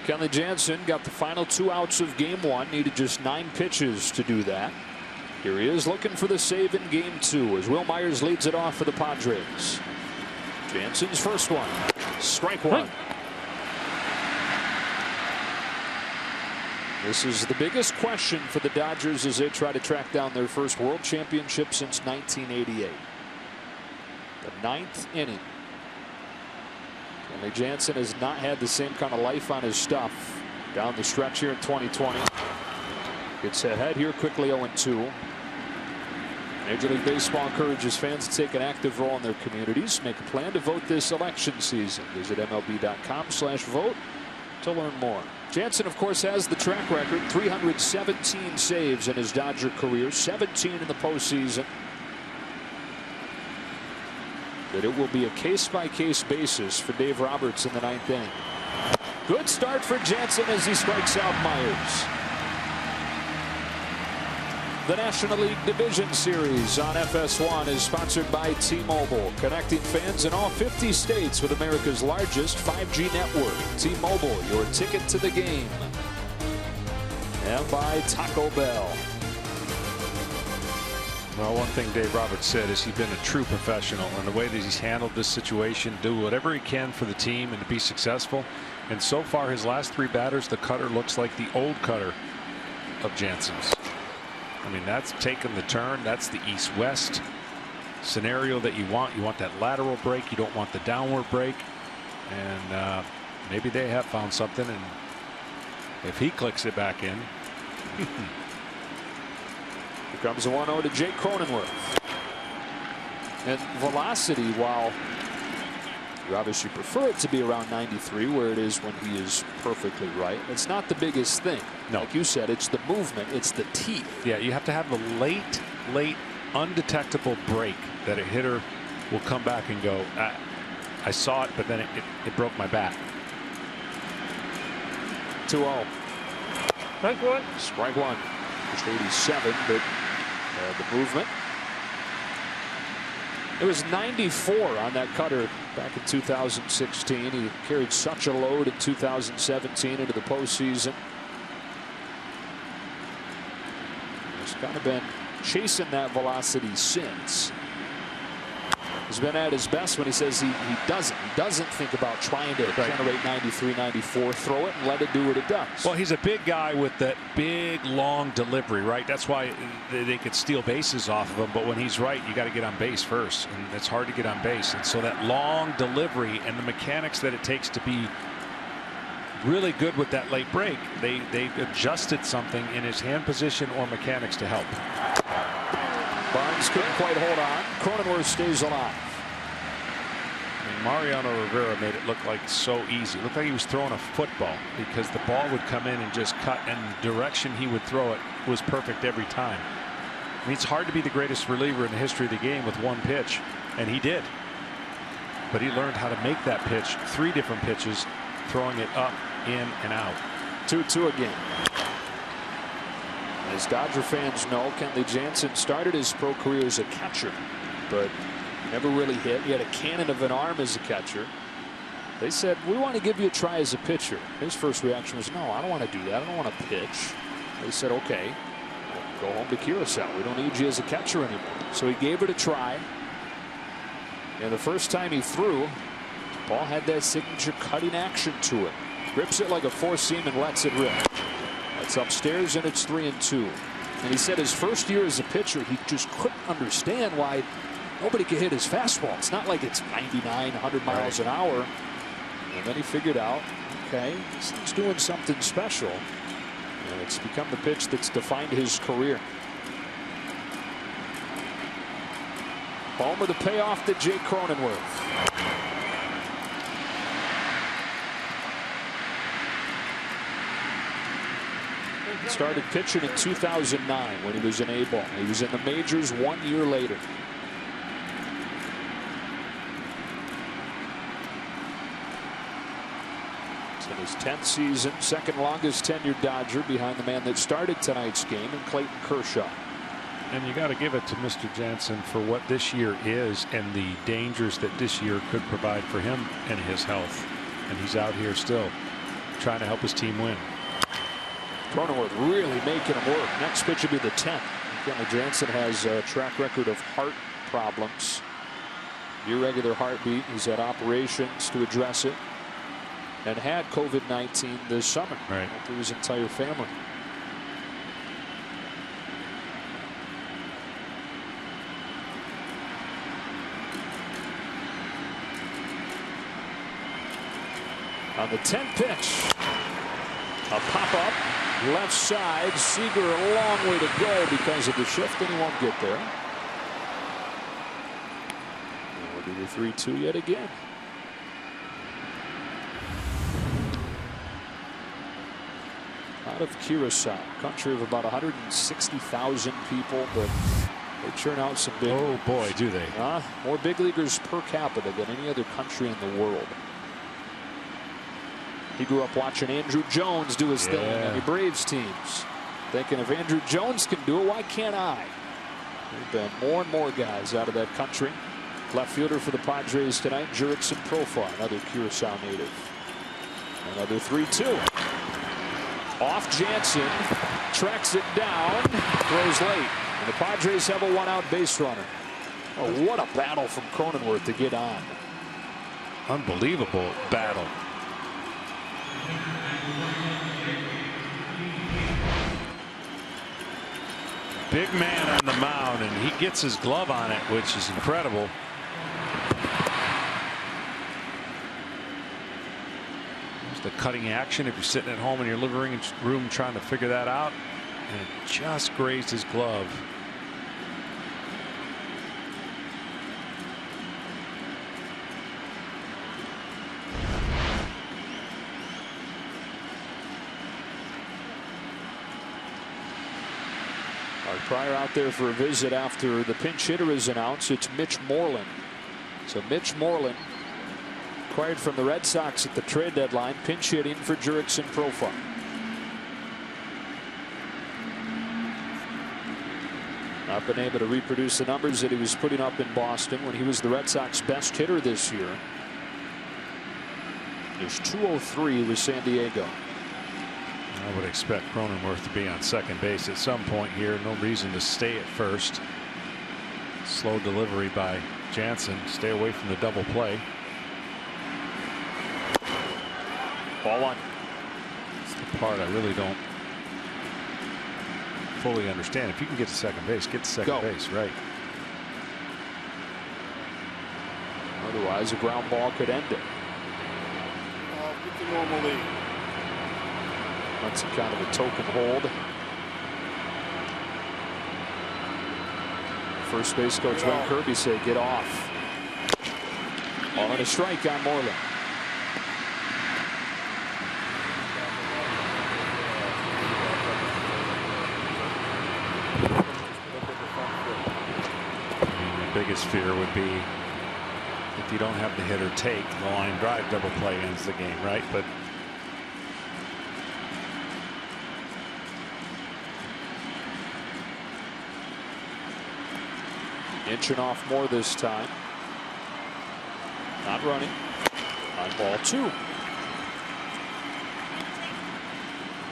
Kenley Jansen got the final 2 outs of game 1. Needed just 9 pitches to do that. Here he is looking for the save in game 2 as Will Myers leads it off for the Padres. Jansen's first one. Strike 1. This is the biggest question for the Dodgers as they try to track down their first world championship since 1988. The 9th inning. Kenley Jansen has not had the same kind of life on his stuff down the stretch here in 2020. Gets ahead here quickly 0-2. Major League Baseball encourages fans to take an active role in their communities. Make a plan to vote this election season. Visit MLB.com/vote to learn more. Jansen, of course, has the track record. 317 saves in his Dodger career, 17 in the postseason. But it will be a case-by-case basis for Dave Roberts in the 9th inning. Good start for Jansen as he strikes out Myers. The National League Division Series on FS1 is sponsored by T-Mobile, connecting fans in all 50 states with America's largest 5G network. T-Mobile, your ticket to the game. And by Taco Bell. Well, one thing Dave Roberts said is he's been a true professional, and the way that he's handled this situation, do whatever he can for the team and to be successful. And so far, his last 3 batters, the cutter looks like the old cutter of Jansen's. I mean, that's taken the turn. That's the east-west scenario that you want. You want that lateral break. You don't want the downward break. And maybe they have found something. And if he clicks it back in. Here comes a 1-0 to Jake Cronenworth. And velocity, while you obviously prefer it to be around 93, where it is when he is perfectly right, it's not the biggest thing. No. Like you said, it's the movement, it's the teeth. Yeah, you have to have the late, undetectable break that a hitter will come back and go, I saw it, but then it broke my bat. 2-0. Strike 1. Strike 1. Just 87, but the movement. It was 94 on that cutter back in 2016. He carried such a load in 2017 into the postseason. He's kind of been chasing that velocity since. He's been at his best when he says he doesn't think about trying to generate 93, 94, throw it and let it do what it does. Well, he's a big guy with that big, long delivery, right? That's why they could steal bases off of him. But when he's right, you got to get on base first, and it's hard to get on base. And so that long delivery and the mechanics that it takes to be really good with that late break, they adjusted something in his hand position or mechanics to help. Barnes couldn't quite hold on. Cronenworth stays alive. I mean, Mariano Rivera made it look like so easy. It looked like he was throwing a football because the ball would come in and just cut, and the direction he would throw it was perfect every time. I mean, it's hard to be the greatest reliever in the history of the game with 1 pitch, and he did. But he learned how to make that pitch 3 different pitches, throwing it up, in, and out. 2-2 again. As Dodger fans know, Kenley Jansen started his pro career as a catcher, but never really hit. He had a cannon of an arm as a catcher. They said, we want to give you a try as a pitcher. His first reaction was, no, I don't want to do that. I don't want to pitch. They said, okay, go home to Curacao. We don't need you as a catcher anymore. So he gave it a try. And the first time he threw, the ball had that signature cutting action to it. Grips it like a 4-seam and lets it rip. It's upstairs, and it's 3-2. And he said his first year as a pitcher, he just couldn't understand why nobody could hit his fastball. It's not like it's 99, 100 miles an hour. And then he figured out, okay, this thing's doing something special. And it's become the pitch that's defined his career. Home of the payoff to Jake Cronenworth. Started pitching in 2009 when he was in A-ball. He was in the majors 1 year later. It's in his 10th season, second longest tenured Dodger behind the man that started tonight's game in Clayton Kershaw. And you got to give it to Mr. Jansen for what this year is and the dangers that this year could provide for him and his health. And he's out here still trying to help his team win. Cronenworth really making him work. Next pitch will be the 10th. Jansen has a track record of heart problems. Irregular heartbeat. He's had operations to address it, and had COVID-19 this summer. Right. Through his entire family. On the 10th pitch, a pop-up, left side. Seager a long way to go because of the shift, and he won't get there. And we'll do the 3-2 yet again. Out of Curacao, country of about 160,000 people, but they churn out some big. Oh boy, do they! More big leaguers per capita than any other country in the world. He grew up watching Andrew Jones do his thing on the Braves teams. Thinking if Andrew Jones can do it, why can't I? There have been more and more guys out of that country. Left fielder for the Padres tonight, Jansen, another Curacao native. Another 3-2. Off Jansen, tracks it down, throws late. And the Padres have a one-out base runner. Oh, what a battle from Cronenworth to get on. Unbelievable battle. Big man on the mound, and he gets his glove on it, which is incredible. There's the cutting action if you're sitting at home in your living room trying to figure that out, and it just grazed his glove. Pryor out there for a visit after the pinch hitter is announced. It's Mitch Moreland. So Mitch Moreland, acquired from the Red Sox at the trade deadline, pinch hitting for Jansen. Not been able to reproduce the numbers that he was putting up in Boston when he was the Red Sox best hitter this year. There's 203 with San Diego. I would expect Cronenworth to be on second base at some point here. No reason to stay at first. Slow delivery by Jansen. Stay away from the double play. Ball one. It's the part I really don't fully understand. If you can get to second base, get to second base, right? Otherwise, a ground ball could end it. Get the normal lead. That's kind of a token hold. First base coach Wayne Kirby said, "Get off." Ball and a strike on Moreland. The biggest fear would be if you don't have the hitter take the line drive, double play ends the game, right? But inching off more this time. Not running. On ball two.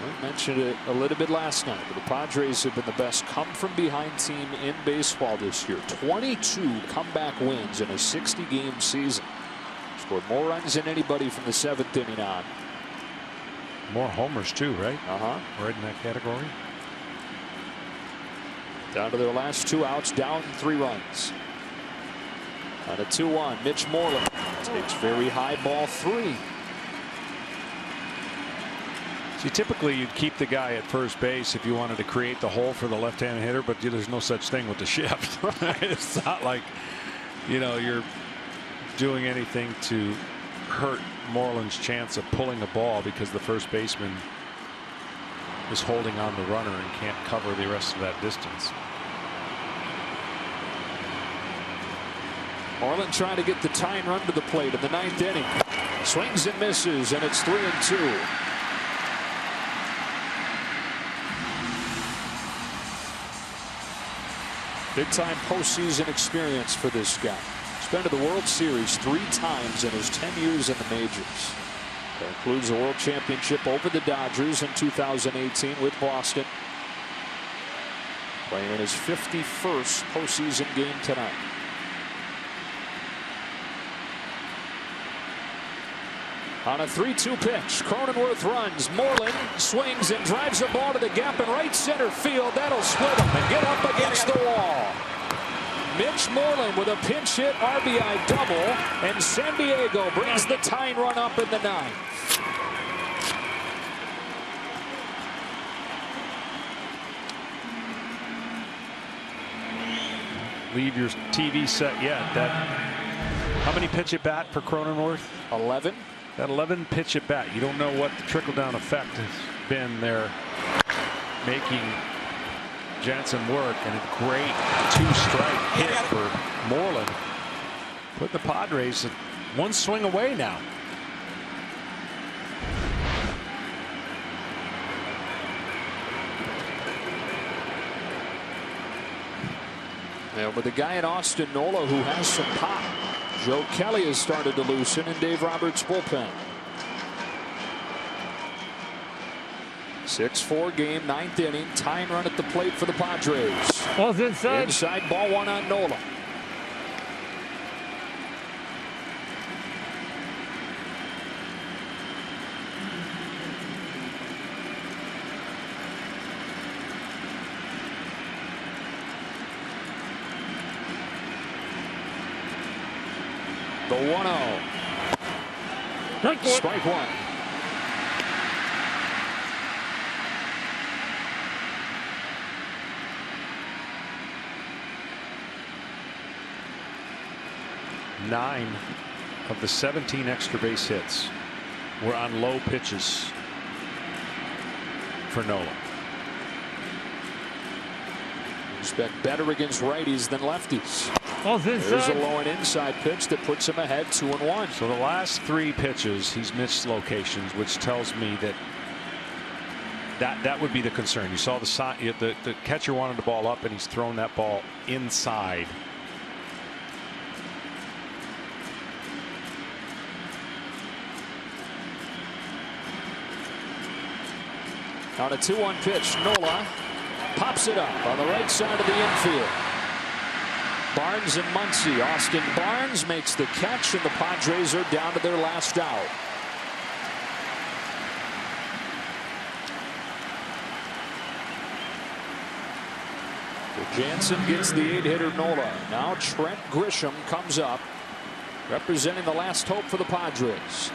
I mentioned it a little bit last night, but the Padres have been the best come-from-behind team in baseball this year. 22 comeback wins in a 60-game season. Scored more runs than anybody from the 7th inning on. More homers too, right? Right in that category. Down to their last 2 outs, down 3 runs. On a 2-1, Mitch Moreland takes very high, ball 3. See, typically you'd keep the guy at first base if you wanted to create the hole for the left-handed hitter, but there's no such thing with the shift. It's not like, you know, you're doing anything to hurt Moreland's chance of pulling a ball because the first baseman is holding on the runner and can't cover the rest of that distance. Moreland trying to get the tying run to the plate in the 9th inning. Swings and misses, and it's 3-2. Big time postseason experience for this guy. He's been to the World Series 3 times in his 10 years in the majors. That includes the World Championship over the Dodgers in 2018 with Boston. Playing in his 51st postseason game tonight. On a 3-2 pitch, Cronenworth runs. Moreland swings and drives the ball to the gap in right center field. That'll split him and get up against the wall. Mitch Moreland with a pinch hit RBI double, and San Diego brings the tying run up in the ninth. Leave your TV set yet. How many pitch at bat for Cronenworth? 11. That 11 pitch at bat. You don't know what the trickle down effect has been there, making Jansen work, and a great 2-strike hit for Moreland. Put the Padres one swing away now. Yeah, with a guy in Austin, Nola, who has some pop. Joe Kelly has started to loosen in Dave Roberts' bullpen. 6-4 game, 9th inning. Tying run at the plate for the Padres. Ball's inside. Inside, ball one on Nola. The 1-0. Strike one. Nine of the 17 extra base hits were on low pitches for Nola. Expect better against righties than lefties. Ball's There's a inside. low and inside pitch that puts him ahead 2-1. So the last 3 pitches he's missed locations, which tells me that would be the concern. You saw the catcher wanted the ball up, and he's thrown that ball inside. On a 2-1 pitch, Nola pops it up on the right side of the infield. Barnes and Muncy. Austin Barnes makes the catch, and the Padres are down to their last out. Jansen gets the 8-hitter Nola. Now Trent Grisham comes up, representing the last hope for the Padres.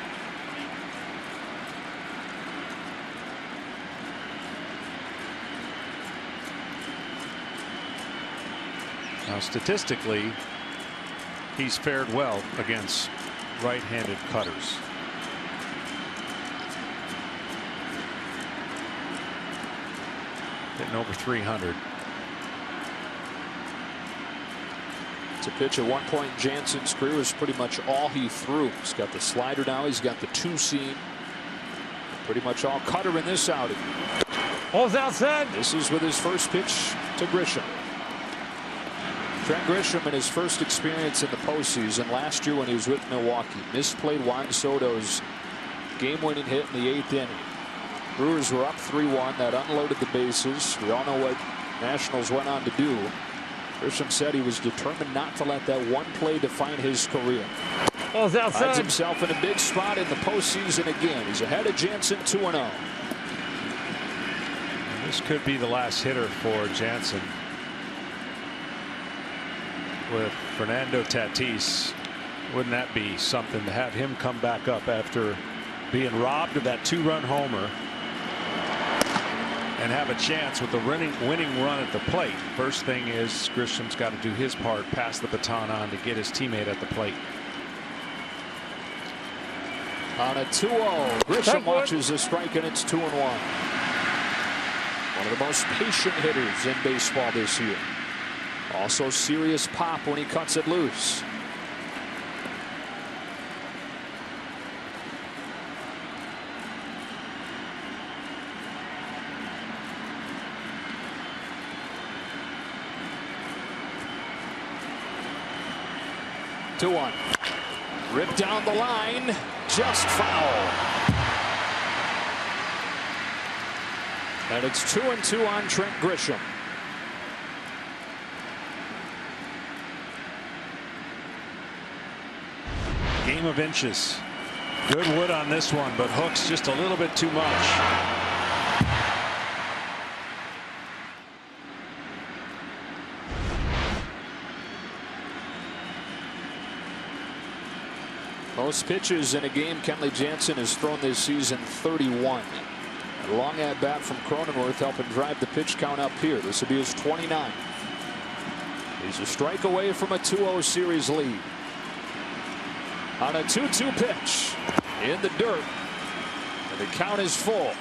Now, statistically, he's fared well against right-handed cutters. Hitting over 300. It's a pitch at one point in Jansen's career was pretty much all he threw. He's got the slider now. He's got the 2-seam. Pretty much all cutter in this outing. Ball's outside. This is with his first pitch to Grisham. Trent Grisham in his first experience in the postseason last year when he was with Milwaukee misplayed Juan Soto's game-winning hit in the 8th inning. Brewers were up 3-1. That unloaded the bases. We all know what Nationals went on to do. Grisham said he was determined not to let that one play define his career. Ball's outside. Finds himself in a big spot in the postseason again. He's ahead of Jansen 2-0. This could be the last hitter for Jansen. With Fernando Tatis, wouldn't that be something to have him come back up after being robbed of that 2-run homer and have a chance with the winning run at the plate? First thing is Grisham's got to do his part, pass the baton on to get his teammate at the plate. On a 2-0, Grisham watches the strike, and it's 2-1. One of the most patient hitters in baseball this year. Also serious pop when he cuts it loose. Two-one. Ripped down the line. Just foul. And it's 2-2 on Trent Grisham. Game of inches. Good wood on this one, but hooks just a little bit too much. Most pitches in a game Kenley Jansen has thrown this season, 31. A long at bat from Cronenworth helping drive the pitch count up here. This will be his 29th. He's a strike away from a 2-0 series lead. On a 2-2 pitch in the dirt, and the count is full.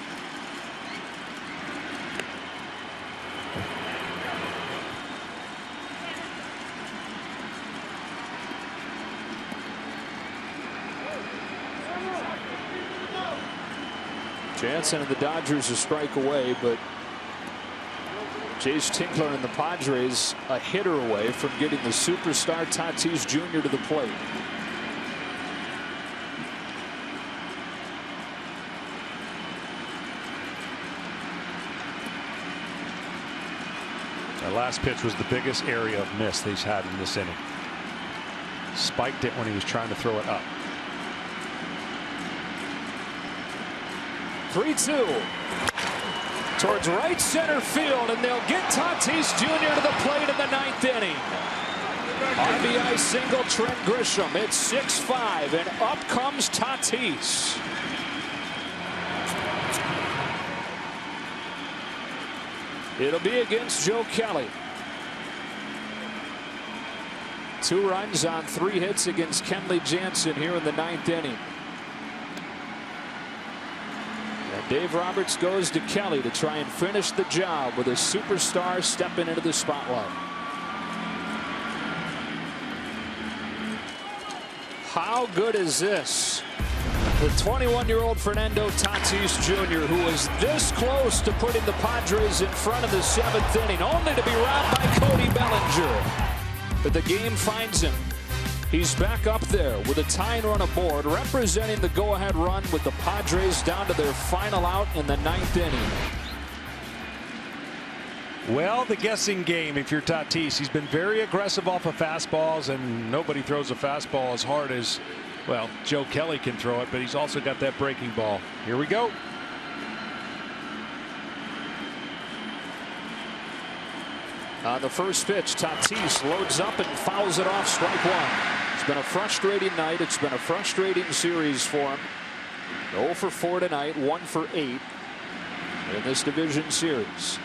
Jansen and the Dodgers a strike away, but Jace Tingler and the Padres a hitter away from getting the superstar Tatis Jr. to the plate. That last pitch was the biggest area of miss that he's had in this inning. Spiked it when he was trying to throw it up. 3-2 towards right center field, and they'll get Tatis Jr. to the plate in the 9th inning. RBI single Trent Grisham. It's 6-5, and up comes Tatis. It'll be against Joe Kelly. 2 runs on 3 hits against Kenley Jansen here in the 9th inning. And Dave Roberts goes to Kelly to try and finish the job with a superstar stepping into the spotlight. How good is this? The 21-year-old Fernando Tatis Jr., who was this close to putting the Padres in front of the 7th inning, only to be robbed by Cody Bellinger. But the game finds him. He's back up there with a tying run aboard, representing the go-ahead run with the Padres down to their final out in the 9th inning. Well, the guessing game if you're Tatis. He's been very aggressive off of fastballs, and nobody throws a fastball as hard as, well, Joe Kelly can throw it, but he's also got that breaking ball. Here we go. On the first pitch, Tatis loads up and fouls it off, strike 1. It's been a frustrating night. It's been a frustrating series for him. 0 for 4 tonight, 1 for 8 in this division series.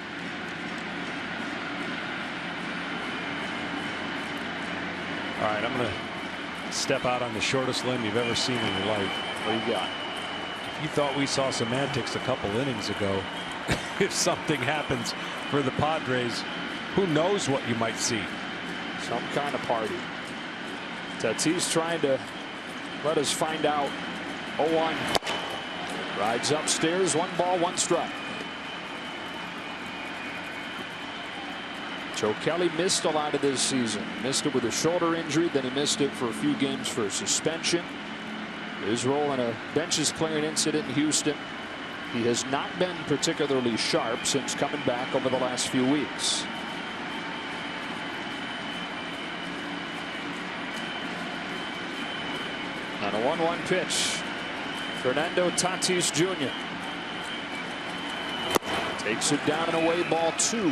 All right, I'm going to step out on the shortest limb you've ever seen in your life. What do you got? You thought we saw semantics a couple innings ago. If something happens for the Padres, who knows what you might see. Some kind of party. Tatis trying to let us find out. 0-1. Rides upstairs, 1 ball, 1 strike. Joe Kelly missed a lot of this season. Missed it with a shoulder injury, then he missed it for a few games for suspension. His role in a benches clearing incident in Houston. He has not been particularly sharp since coming back over the last few weeks. On a 1-1 pitch, Fernando Tatis Jr. takes it down and away, ball 2.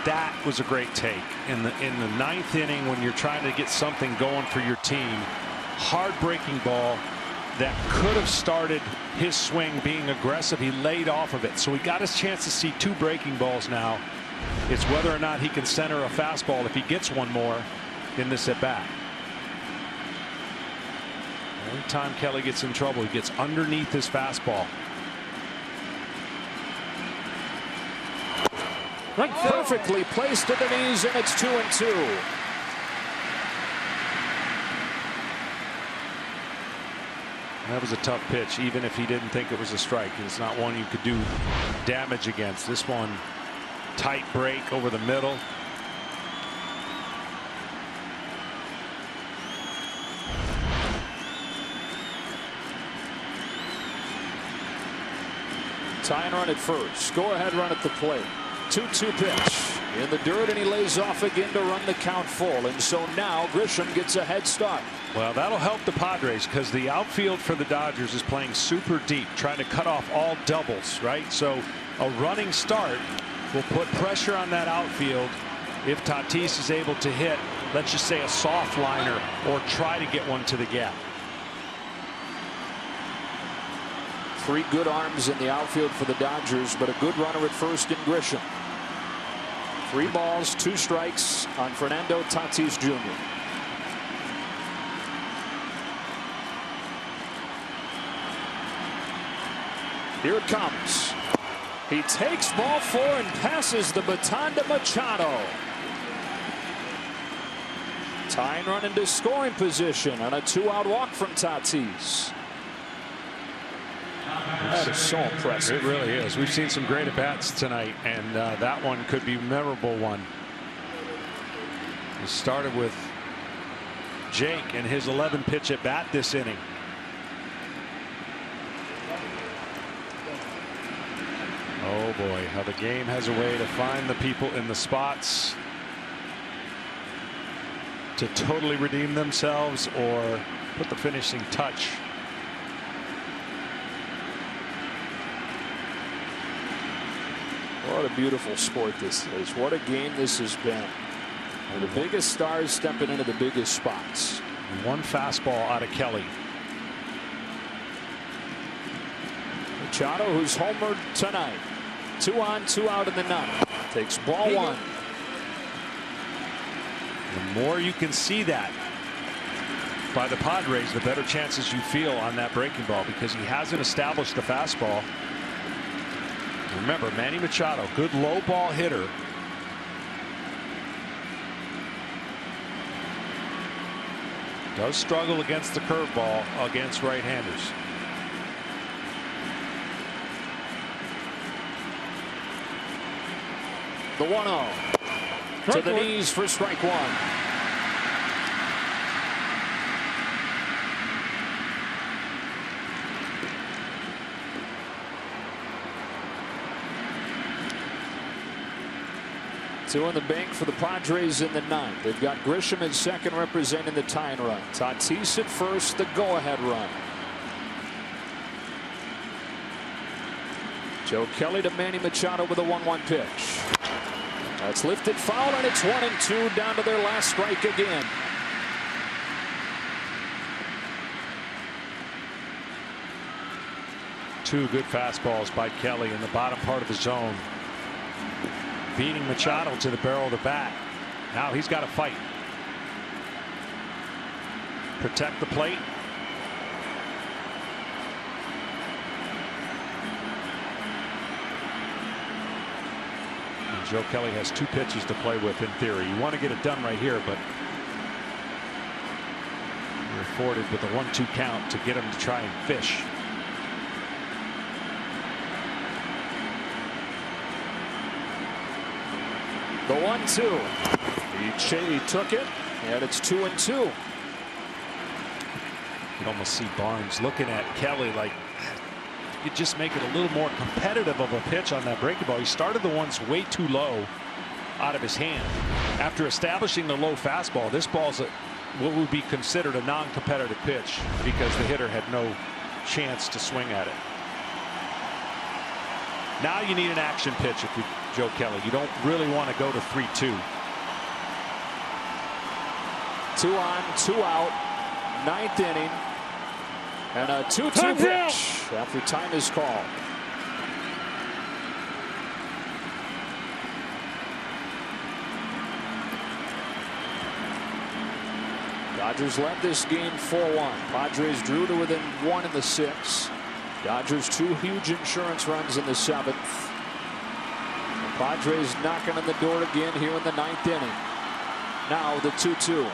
That was a great take in the 9th inning when you're trying to get something going for your team. Hard breaking ball that could have started his swing being aggressive. He laid off of it, so he got his chance to see 2 breaking balls now. It's whether or not he can center a fastball if he gets one more in this at bat. Every time Kelly gets in trouble, he gets underneath his fastball. Perfectly placed to the knees, and it's 2-2. That was a tough pitch, even if he didn't think it was a strike. It's not one you could do damage against. This one, tight break over the middle. Tying run at first. Go ahead run at the plate. 2-2 pitch in the dirt, and he lays off again to run the count full. And so now Grisham gets a head start. Well, that'll help the Padres because the outfield for the Dodgers is playing super deep, trying to cut off all doubles, right? So a running start will put pressure on that outfield if Tatis is able to hit, let's just say, a soft liner or try to get one to the gap. 3 good arms in the outfield for the Dodgers, but a good runner at first in Grisham. 3 balls, 2 strikes on Fernando Tatis Jr. Here it comes. He takes ball 4 and passes the baton to Machado. Tying run into scoring position on a 2-out walk from Tatis. That is so impressive. It really is. We've seen some great at-bats tonight, and that one could be a memorable one. It started with Jake and his 11th pitch at bat this inning. Oh boy, how the game has a way to find the people in the spots to totally redeem themselves or put the finishing touch. What a beautiful sport this is. What a game this has been. And the biggest stars stepping into the biggest spots. 1 fastball out of Kelly. Machado, who's homered tonight. 2 on, 2 out in the 9th. Takes ball 1. The more you can see that by the Padres, the better chances you feel on that breaking ball, because he hasn't established the fastball. Remember, Manny Machado, good low ball hitter. Does struggle against the curveball against right-handers. The 1-0 to the knees for strike 1. Two in the bank for the Padres in the 9th. They've got Grisham at second representing the tying run. Tatis at first, the go-ahead run. Joe Kelly to Manny Machado with a 1-1 pitch. That's lifted foul, and it's 1-2 down to their last strike again. Two good fastballs by Kelly in the bottom part of the zone. Beating Machado to the barrel of the bat. Now he's got to fight. Protect the plate. And Joe Kelly has 2 pitches to play with in theory. You want to get it done right here, but you're afforded with a 1-2 count to get him to try and fish. The 1-2. He took it, and it's 2-2. You almost see Barnes looking at Kelly like, you could just make it a little more competitive of a pitch on that breaking ball. He started the ones way too low out of his hand. After establishing the low fastball, this ball's what would be considered a non-competitive pitch because the hitter had no chance to swing at it. Now you need an action pitch if you're Joe Kelly. You don't really want to go to 3-2. 2 on, 2 out, 9th inning, and a 2-2 pitch after time is called. Dodgers led this game 4-1. Padres drew to within 1 in the 6th. Dodgers 2 huge insurance runs in the 7th. The Padres knocking on the door again here in the 9th inning. Now the 2-2.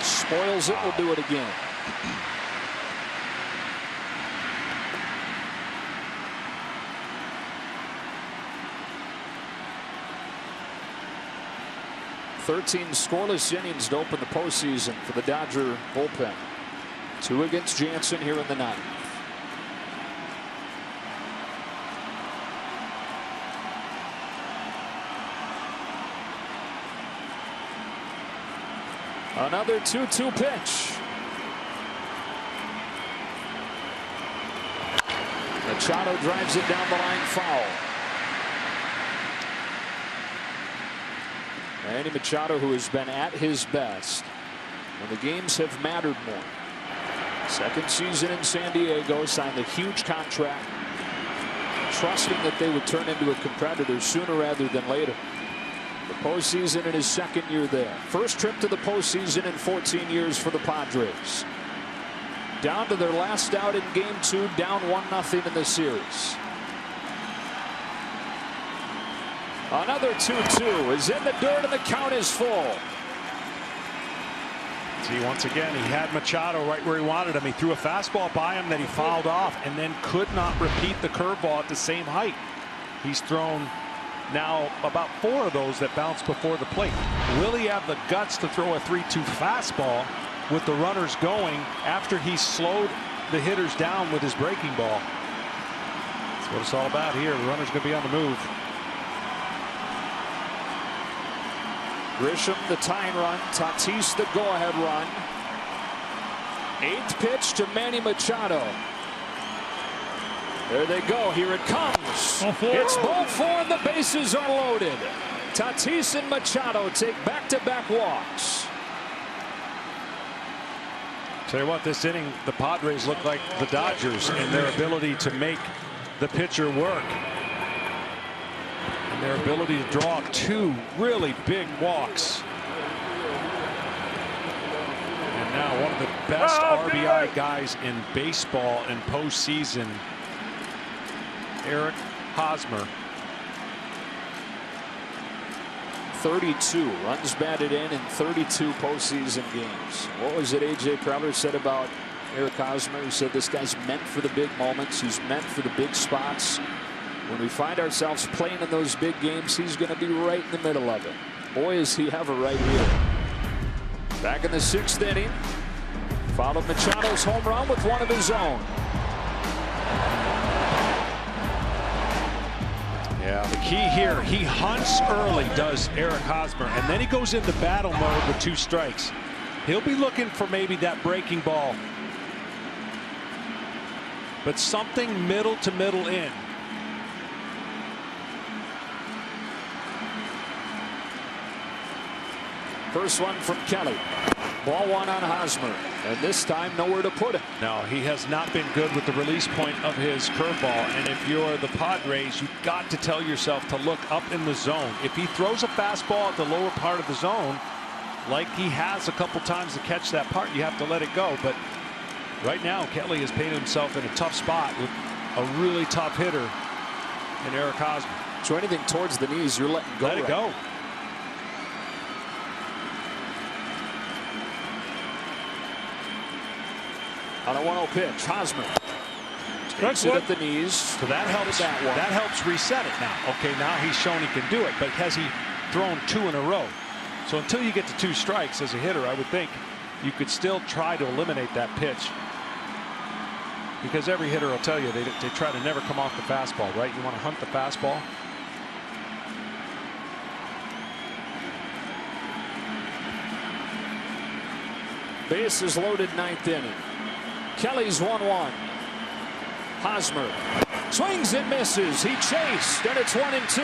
Spoils it, will do it again. "13 scoreless innings to open the postseason for the Dodger bullpen. 2 against Jansen here in the 9th. Another 2-2 pitch. Machado drives it down the line, foul. Manny Machado, who has been at his best when the games have mattered more. Second season in San Diego, signed a huge contract, trusting that they would turn into a competitor sooner rather than later. The postseason in his second year there. First trip to the postseason in 14 years for the Padres. Down to their last out in Game 2, down 1-0 in the series. Another 2-2 is in the dirt and the count is full. See, once again, he had Machado right where he wanted him. He threw a fastball by him that he fouled off and then could not repeat the curveball at the same height. He's thrown now about 4 of those that bounce before the plate. Will he have the guts to throw a 3-2 fastball with the runners going after he slowed the hitters down with his breaking ball? That's what it's all about here. The runner's going to be on the move. Grisham the tying run, Tatis the go-ahead run. 8th pitch to Manny Machado. There they go. Here it comes. It's ball 4 and the bases are loaded. Tatis and Machado take back-to-back walks. Tell you what, this inning, the Padres look like the Dodgers in their ability to make the pitcher work. And their ability to draw 2 really big walks. And now one of the best RBI guys in baseball in postseason, Hosmer. 32 runs batted in 32 postseason games. What was it A.J. Crowder said about Hosmer? He said this guy's meant for the big moments. He's meant for the big spots. When we find ourselves playing in those big games, he's going to be right in the middle of it. Boy, is he ever right here. Back in the 6th inning. Followed Machado's home run with one of his own. Yeah, the key here, he hunts early, does Hosmer, and then he goes into battle mode with 2 strikes. He'll be looking for maybe that breaking ball, but something middle to middle in. First one from Kelly. Ball 1 on Hosmer, and this time nowhere to put it. No, he has not been good with the release point of his curveball, and if you're the Padres, you've got to tell yourself to look up in the zone. If he throws a fastball at the lower part of the zone, like he has a couple times to catch that part, you have to let it go. But right now, Kelly has painted himself in a tough spot with a really tough hitter in Hosmer. So anything towards the knees, you're letting go. Let it go. On a 1-0 pitch, Hosmer takes it at the knees. So that helps. That helps reset it now. Okay, now he's shown he can do it, but has he thrown 2 in a row? So until you get to 2 strikes as a hitter, I would think you could still try to eliminate that pitch. Because every hitter will tell you they try to never come off the fastball, right? You want to hunt the fastball. Bases loaded, 9th inning. Kelly's 1-1. Hosmer swings and misses. He chased, and it's 1-2.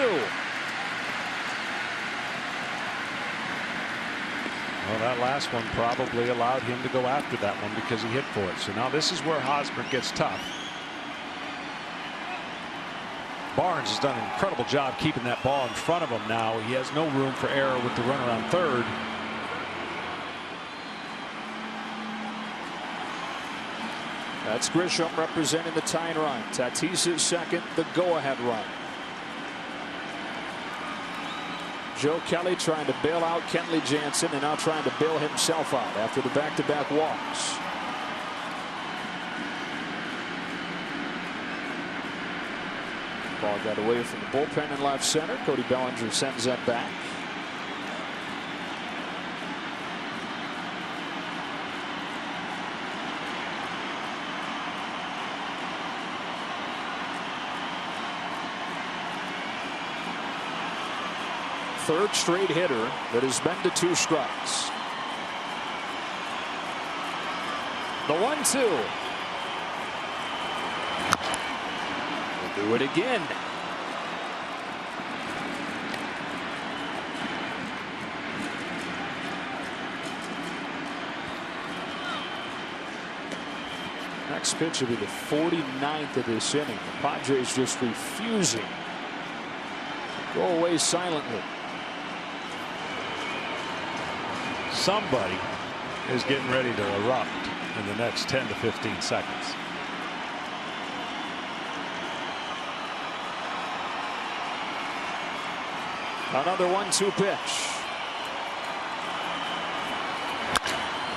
Well, that last one probably allowed him to go after that one because he hit for it. So now this is where Hosmer gets tough. Barnes has done an incredible job keeping that ball in front of him now. He has no room for error with the runner on third. That's Grisham representing the tying run. Tatis is second, the go-ahead run. Joe Kelly trying to bail out Kenley Jansen and now trying to bail himself out after the back-to-back walks. Ball got away from the bullpen in left center. Cody Bellinger sends that back. Third straight hitter that has been to 2 strikes. The 1-2. We'll do it again. Next pitch will be the 49th of this inning. The Padres just refusing to go away silently. Somebody is getting ready to erupt in the next 10 to 15 seconds. Another 1-2 pitch.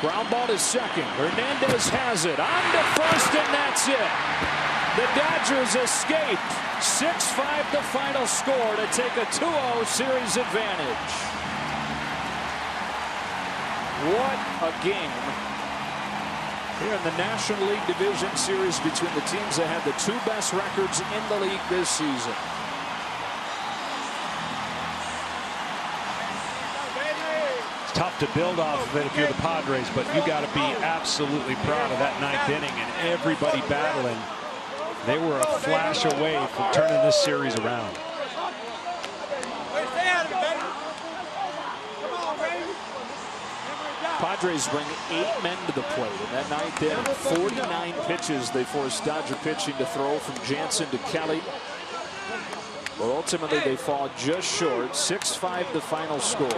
Ground ball to second. Hernandez has it. On to first, and that's it. The Dodgers escape. 6-5 the final score to take a 2-0 series advantage. What a game here in the National League Division Series between the teams that had the two best records in the league this season. Tough to build off of it if you're the Padres, but you got to be absolutely proud of that 9th inning and everybody battling. They were a flash away from turning this series around. Padres bring 8 men to the plate in that 9th inning. 49 pitches they forced Dodger pitching to throw from Jansen to Kelly. But ultimately they fall just short. 6-5 the final score.